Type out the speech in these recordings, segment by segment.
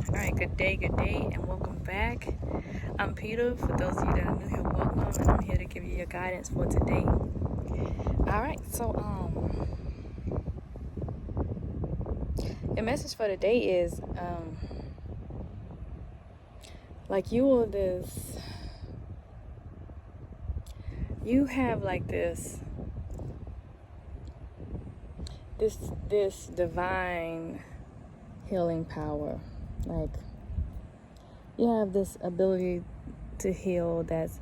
Alright, good day, and welcome back. I'm Peter. For those of you that are new here, welcome, and I'm here to give you your guidance for today. Alright, so the message for today is like you have like this divine healing power. Like, you have this ability to heal that's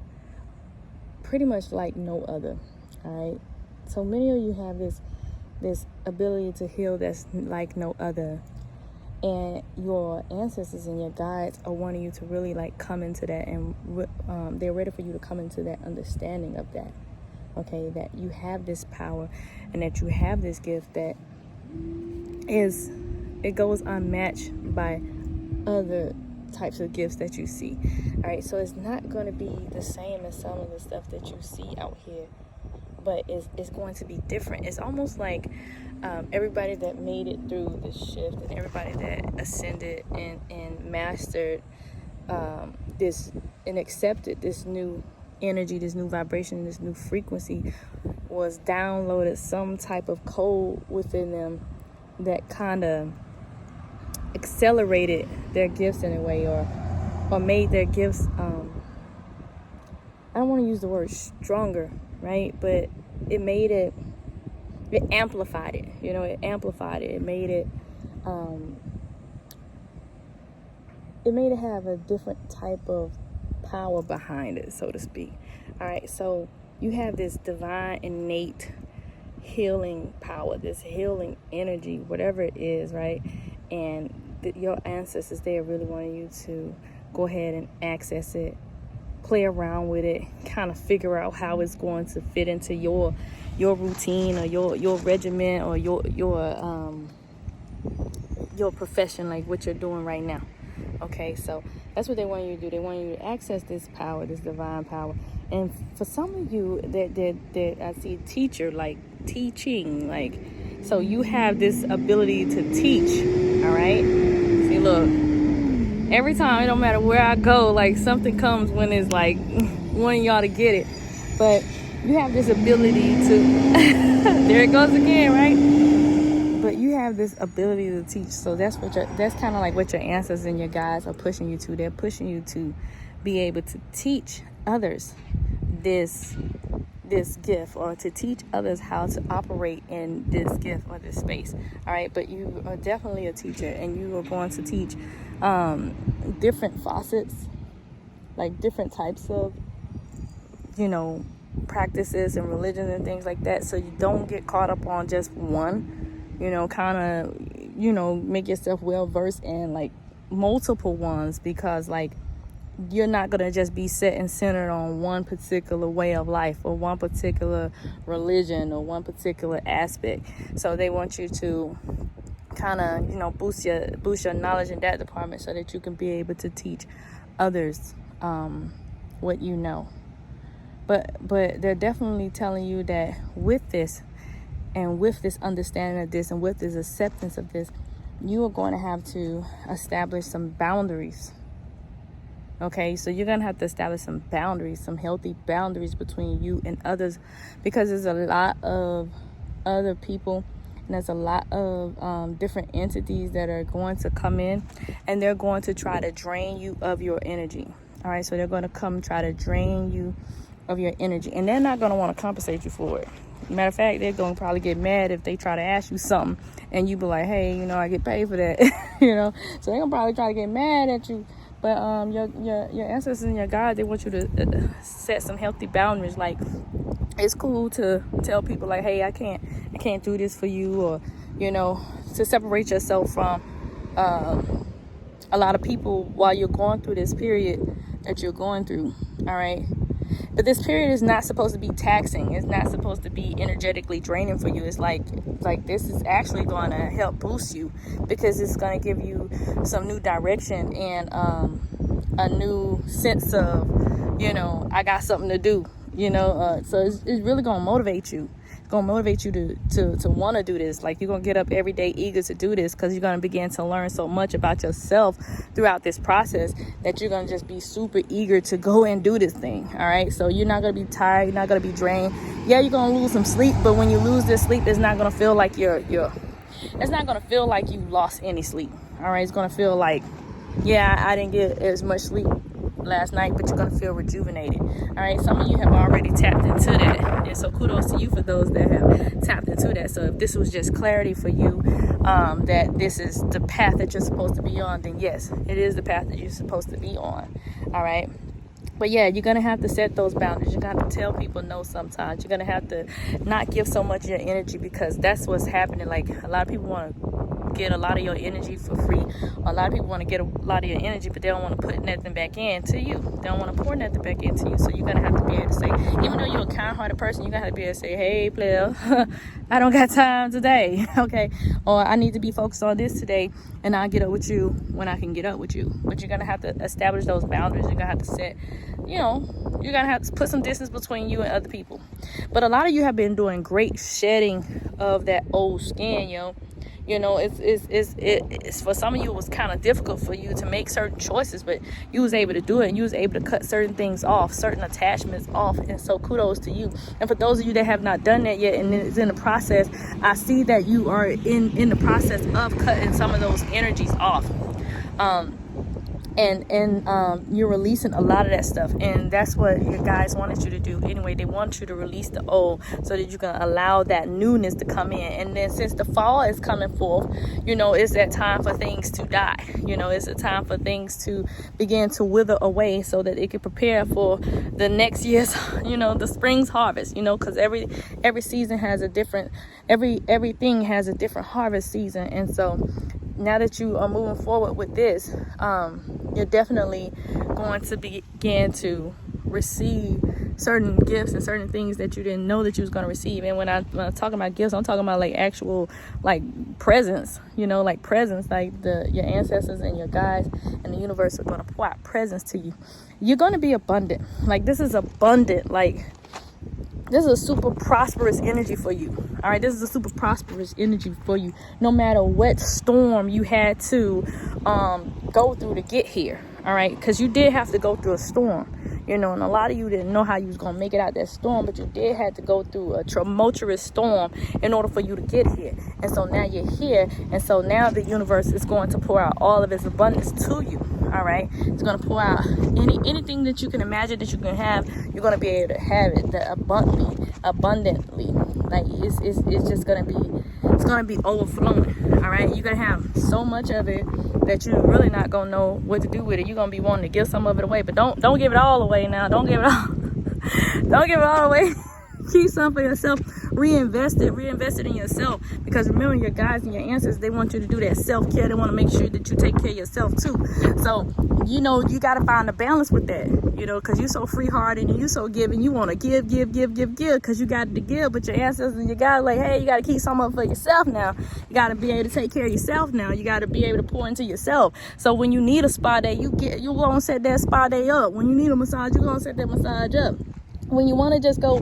pretty much like no other. All right, so many of you have this ability to heal that's like no other, and your ancestors and your guides are wanting you to really like come into that, and they're ready for you to come into that understanding of that. Okay, that you have this power and that you have this gift that it goes unmatched by other types of gifts that you see. All right, so it's not going to be the same as some of the stuff that you see out here, but it's going to be different. It's almost like everybody that made it through this shift and everybody that ascended and mastered this and accepted this new energy, this new vibration, this new frequency, was downloaded some type of code within them that kind of accelerated their gifts in a way, or made their gifts I don't want to use the word stronger, right? But it amplified it. It amplified it. It made it have a different type of power behind it, so to speak. All right, so you have this divine innate healing power, this healing energy, whatever it is, right? And your ancestors, they are really wanting you to go ahead and access it, play around with it, kind of figure out how it's going to fit into your routine, or your regimen, or your profession, like what you're doing right now. Okay, so that's what they want you to do. They want you to access this power, this divine power. And for some of you that I see teacher, like teaching, like, so you have this ability to teach. All right, see, look, every time, it don't matter where I go, like something comes when it's like wanting y'all to get it. But you have this ability to there it goes again, right? But you have this ability to teach. So that's kind of like what your ancestors and your guides are pushing you to. They're pushing you to be able to teach others this gift, or to teach others how to operate in this gift or this space. All right, but you are definitely a teacher, and you are going to teach different facets, like different types of practices and religions and things like that, so you don't get caught up on just one. Kind of make yourself well versed in like multiple ones, because like you're not going to just be set and centered on one particular way of life, or one particular religion, or one particular aspect. So they want you to kind of boost your knowledge in that department, so that you can be able to teach others what you know. But they're definitely telling you that with this, and with this understanding of this, and with this acceptance of this, you are going to have to establish some boundaries. Okay, so you're going to have to establish some boundaries, some healthy boundaries between you and others, because there's a lot of other people, and there's a lot of different entities that are going to come in, and they're going to try to drain you of your energy. All right, so they're going to come try to drain you of your energy, and they're not going to want to compensate you for it. Matter of fact, they're going to probably get mad if they try to ask you something, and you be like, hey, I get paid for that. So they're going to probably try to get mad at you. But your ancestors and your guides, they want you to set some healthy boundaries. Like, it's cool to tell people like, hey, I can't do this for you, or to separate yourself from a lot of people while you're going through this period that you're going through. All right, but this period is not supposed to be taxing. It's not supposed to be energetically draining for you. It's like this is actually going to help boost you, because it's going to give you some new direction and a new sense of I got something to do. So it's really going to motivate you. gonna motivate you to want to do this. Like, you're gonna get up every day eager to do this, because you're gonna begin to learn so much about yourself throughout this process that you're gonna just be super eager to go and do this thing. All right, so you're not gonna be tired, you're not gonna be drained. Yeah, you're gonna lose some sleep, but when you lose this sleep, it's not gonna feel like it's not gonna feel like you lost any sleep. All right, it's gonna feel like, yeah, I didn't get as much sleep last night, but you're gonna feel rejuvenated. All right, some of you have already tapped into that, and so kudos to you for those that have tapped into that. So if this was just clarity for you, that this is the path that you're supposed to be on, then yes, it is the path that you're supposed to be on. All right. But yeah, you're going to have to set those boundaries. You're going to have to tell people no sometimes. You're going to have to not give so much of your energy, because that's what's happening. Like, a lot of people want to get a lot of your energy for free. A lot of people want to get a lot of your energy, but they don't want to put nothing back into you. They don't want to pour nothing back into you. So you're going to have to be able to say, even though you're a kind-hearted person, you're going to have to be able to say, hey, player, I don't got time today, okay? Or I need to be focused on this today, and I'll get up with you when I can get up with you. But you're going to have to establish those boundaries. You're going to have to set, you're going to have to put some distance between you and other people. But a lot of you have been doing great shedding of that old skin, it's for some of you, it was kind of difficult for you to make certain choices, but you was able to do it, and you was able to cut certain things off, certain attachments off. And so kudos to you. And for those of you that have not done that yet and is in the process, I see that you are in the process of cutting some of those energies off. And you're releasing a lot of that stuff, and that's what your guys wanted you to do anyway. They want you to release the old so that you can allow that newness to come in. And then since the fall is coming forth, it's that time for things to die. It's a time for things to begin to wither away, so that it can prepare for the next year's the spring's harvest, because every season has a different, everything has a different harvest season. And so now that you are moving forward with this, you're definitely going to begin to receive certain gifts and certain things that you didn't know that you was going to receive. And when I'm talking about gifts, I'm talking about like actual presents, like presents, like your ancestors and your guides and the universe are going to pour out presents to you. You're going to be abundant. Like, this is abundant. Like, this is a super prosperous energy for you. All right, this is a super prosperous energy for you, no matter what storm you had to go through to get here. All right, because you did have to go through a storm, and a lot of you didn't know how you was gonna make it out that storm, but you did have to go through a tumultuous storm in order for you to get here. And so now you're here, and so now the universe is going to pour out all of its abundance to you. All right, it's going to pour out anything that you can imagine that you can have. You're going to be able to have it abundantly. Like, it's just going to be, it's going to be overflowing. All right, you're going to have so much of it that you're really not going to know what to do with it. You're going to be wanting to give some of it away, but don't give it all away now. Don't give it all. Don't give it all away. Keep some for yourself. Reinvest it in yourself, because remember, your guides and your ancestors, they want you to do that self-care. They want to make sure that you take care of yourself too. So you got to find a balance with that, because you're so free-hearted and you're so giving. You want to give because you got to give, but your ancestors and your guides like, hey, you got to keep some of it for yourself now. You got to be able to take care of yourself now. You got to be able to pour into yourself. So when you need a spa day, you're going to set that spa day up. When you need a massage, you're going to set that massage up. When you want to just go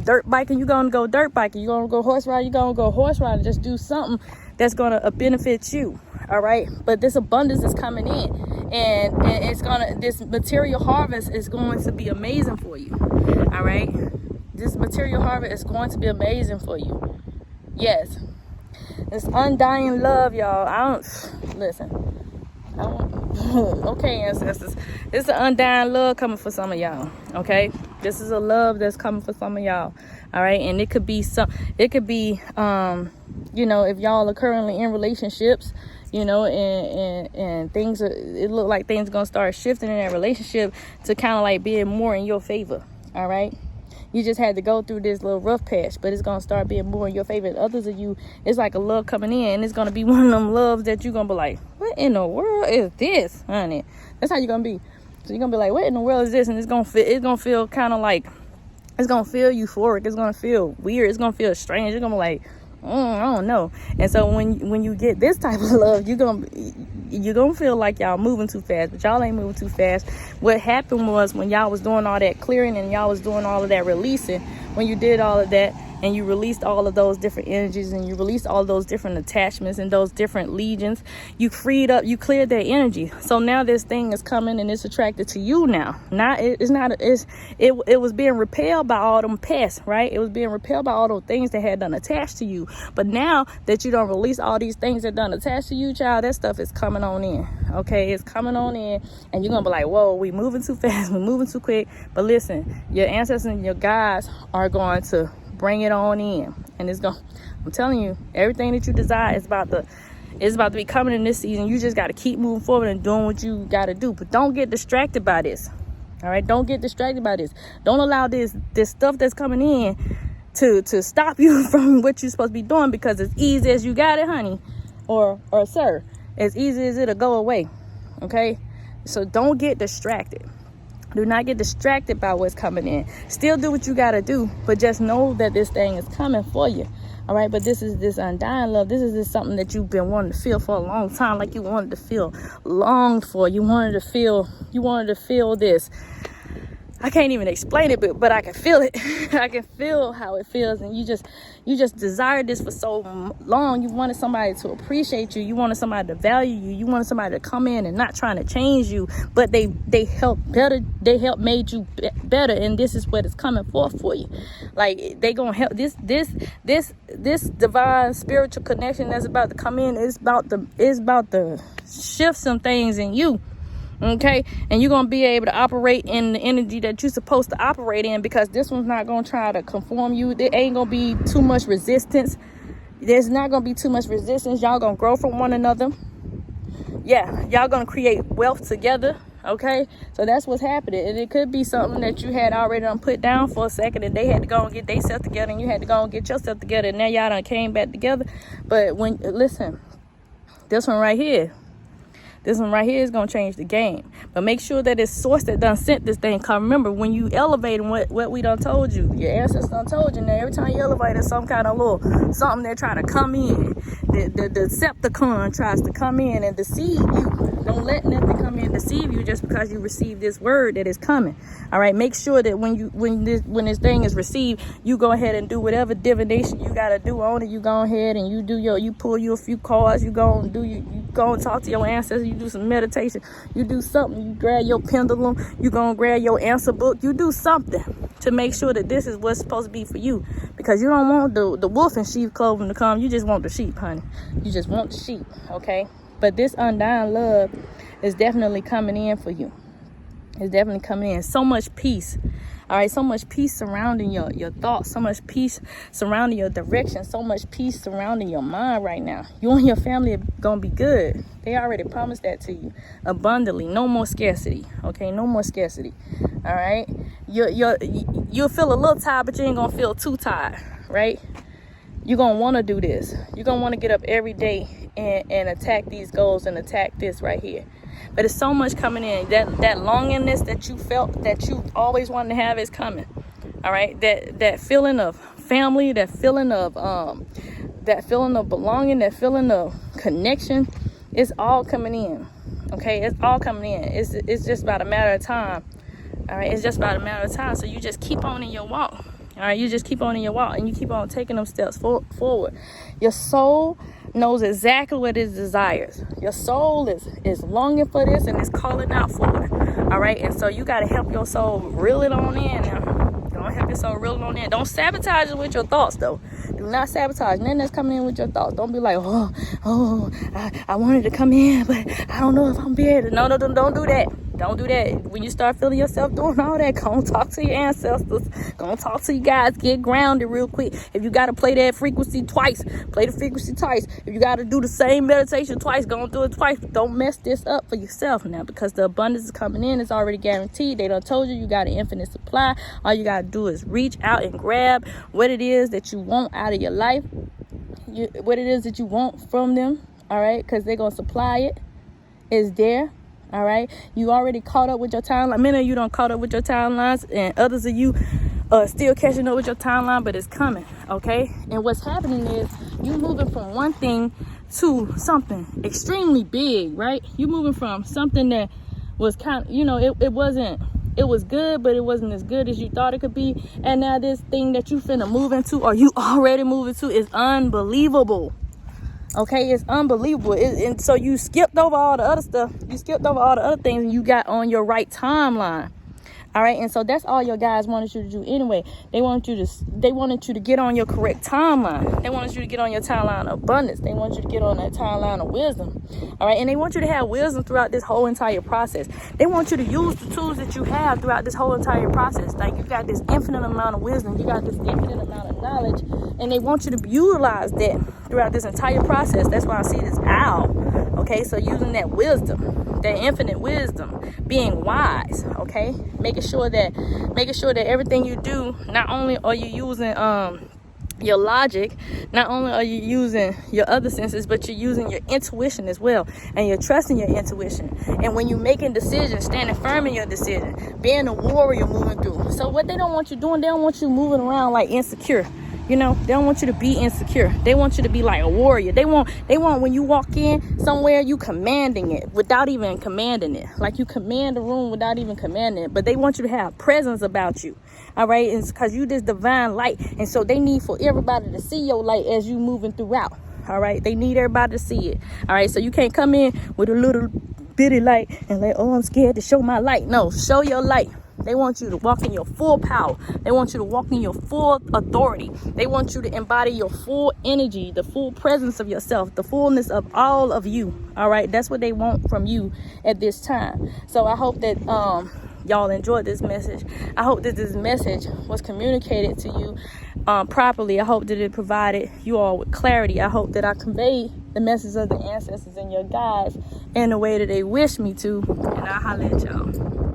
dirt biking, you're going to go dirt biking. You're going to go horse riding, you're going to go horse riding. Just do something that's going to benefit you, all right? But this abundance is coming in, and this material harvest is going to be amazing for you, all right? This material harvest is going to be amazing for you. Yes. This undying love, y'all. Okay, ancestors, it's an undying love coming for some of y'all. Okay, this is a love that's coming for some of y'all. All right, and it could be if y'all are currently in relationships, and things it look like things are gonna start shifting in that relationship to kind of like being more in your favor. All right. You just had to go through this little rough patch, but it's going to start being more in your favor. And others of you, it's like a love coming in, and it's going to be one of them loves that you're going to be like, what in the world is this, honey? That's how you're going to be. So you're going to be like, what in the world is this? And it's going to feel kind of like, it's going to feel euphoric. It's going to feel weird. It's going to feel strange. You're going to be like, I don't know. And so when you get this type of love, you're gonna feel like y'all moving too fast, but y'all ain't moving too fast. What happened was, when y'all was doing all that clearing and y'all was doing all of that releasing, when you did all of that, and you released all of those different energies, and you released all those different attachments and those different legions. You freed up, you cleared that energy. So now this thing is coming and it's attracted to you now. It was being repelled by all them pests, right? It was being repelled by all those things that had done attached to you. But now that you don't release all these things that done attached to you, child, that stuff is coming on in. Okay, it's coming on in, and you're gonna be like, whoa, we moving too fast, we're moving too quick. But listen, your ancestors and your guides are going to bring it on in, and I'm telling you, everything that you desire is about to be coming in this season. You just got to keep moving forward and doing what you got to do. But don't get distracted by this. All right, don't get distracted by this. Don't allow this stuff that's coming in to stop you from what you're supposed to be doing, because as easy as you got it, honey, or sir, as easy as it'll go away. Okay, so don't get distracted. Do not get distracted by what's coming in. Still do what you got to do, but just know that this thing is coming for you. All right, but this is this undying love. This is something that you've been wanting to feel for a long time, like you wanted to feel, longed for. You wanted to feel this. I can't even explain it, but I can feel it. I can feel how it feels, and you just desired this for so long. You wanted somebody to appreciate you. You wanted somebody to value you. You wanted somebody to come in and not trying to change you, but they helped better. They helped made you better, and this is what is coming forth for you. Like they gonna help this divine spiritual connection that's about to come in. It's about to shift some things in you. Okay, and you're gonna be able to operate in the energy that you're supposed to operate in, because this one's not gonna try to conform you. There ain't gonna be too much resistance. There's not gonna be too much resistance. Y'all gonna grow from one another. Yeah, y'all gonna create wealth together. Okay, so that's what's happening. And it could be something that you had already done put down for a second, and they had to go and get themselves together, and you had to go and get yourself together, and now y'all done came back together. But listen, this one right here is going to change the game. But make sure that it's source that done sent this thing. Because remember, when you elevate what we done told you, your ancestors done told you, now every time you elevate, there's some kind of little something that try to come in. The Decepticon tries to come in and deceive you. Don't let nothing come in and deceive you just because you receive this word that is coming. All right, make sure that when this thing is received, you go ahead and do whatever divination you got to do on it. You go ahead and you pull you a few cards. You go and talk to your ancestors. You do some meditation. You do something. You grab your pendulum. You go and grab your answer book. You do something to make sure that this is what's supposed to be for you, because you don't want the wolf in sheep clothing to come. You just want the sheep, honey. You just want the sheep. Okay. But this undying love is definitely coming in for you. It's definitely coming in. So much peace. All right, so much peace surrounding your thoughts, so much peace surrounding your direction, so much peace surrounding your mind right now. You and your family are going to be good. They already promised that to you abundantly. No more scarcity, okay? No more scarcity, all right? You'll feel a little tired, but you ain't going to feel too tired, right? You're going to want to do this. You're going to want to get up every day and attack these goals and attack this right here. But it's so much coming in. That longingness that you felt that you always wanted to have is coming. All right. That feeling of family, that feeling of belonging, that feeling of connection, it's all coming in. Okay, it's all coming in. It's just about a matter of time. All right, it's just about a matter of time. So you just keep on in your walk. All right, you just keep on in your walk, and you keep on taking them steps forward. Your soul knows exactly what it desires. Your soul is longing for this and is calling out for it. All right, and so you got to help your soul reel it on in now. Don't help your soul reel it on in. Don't sabotage it with your thoughts, though. Do not sabotage nothing that's coming in with your thoughts. Don't be like, I wanted to come in, but I don't know if I'm be able to. No, don't do that. Don't do that. When you start feeling yourself doing all that, go and talk to your ancestors. Go and talk to you guys. Get grounded real quick. If you got to play that frequency twice, play the frequency twice. If you got to do the same meditation twice, go and do it twice. Don't mess this up for yourself now, because the abundance is coming in. It's already guaranteed. They done told you got an infinite supply. All you got to do is reach out and grab what it is that you want out of your life, what it is that you want from them, all right? Because they're going to supply it. It's there. All right, you already caught up with your timeline. Many of you don't caught up with your timelines, and others of you still catching up with your timeline, but it's coming. Okay, and what's happening is you moving from one thing to something extremely big, right? You moving from something that was kind of, it wasn't it was good, but it wasn't as good as you thought it could be. And now this thing that you finna move into, or you already moving to, is unbelievable. Okay, it's unbelievable. And so you skipped over all the other stuff. You skipped over all the other things, and you got on your right timeline. All right, and so that's all your guys wanted you to do anyway. They wanted you to get on your correct timeline. They wanted you to get on your timeline of abundance. They want you to get on that timeline of wisdom. All right, and they want you to have wisdom throughout this whole entire process. They want you to use the tools that you have throughout this whole entire process. Like, you got this infinite amount of wisdom, you got this infinite amount of knowledge, and they want you to utilize that throughout this entire process. That's why I see this owl. Okay, so using that wisdom, that infinite wisdom, being wise, okay, making sure that everything you do, not only are you using your logic, not only are you using your other senses, but you're using your intuition as well, and you're trusting your intuition. And when you're making decisions, standing firm in your decision, being a warrior moving through. So what they don't want you doing, they don't want you moving around like insecure. You know, they don't want you to be insecure. They want you to be like a warrior. They want when you walk in somewhere, you commanding it without even commanding it. Like, you command the room without even commanding it. But they want you to have presence about you. All right. It's because you this divine light. And so they need for everybody to see your light as you moving throughout. All right. They need everybody to see it. All right. So you can't come in with a little bitty light and like, oh, I'm scared to show my light. No, show your light. They want you to walk in your full power. They want you to walk in your full authority. They want you to embody your full energy, the full presence of yourself, the fullness of all of you. All right. That's what they want from you at this time. So I hope that y'all enjoyed this message. I hope that this message was communicated to you properly. I hope that it provided you all with clarity. I hope that I conveyed the message of the ancestors and your guides in the way that they wish me to. And I'll holler at y'all.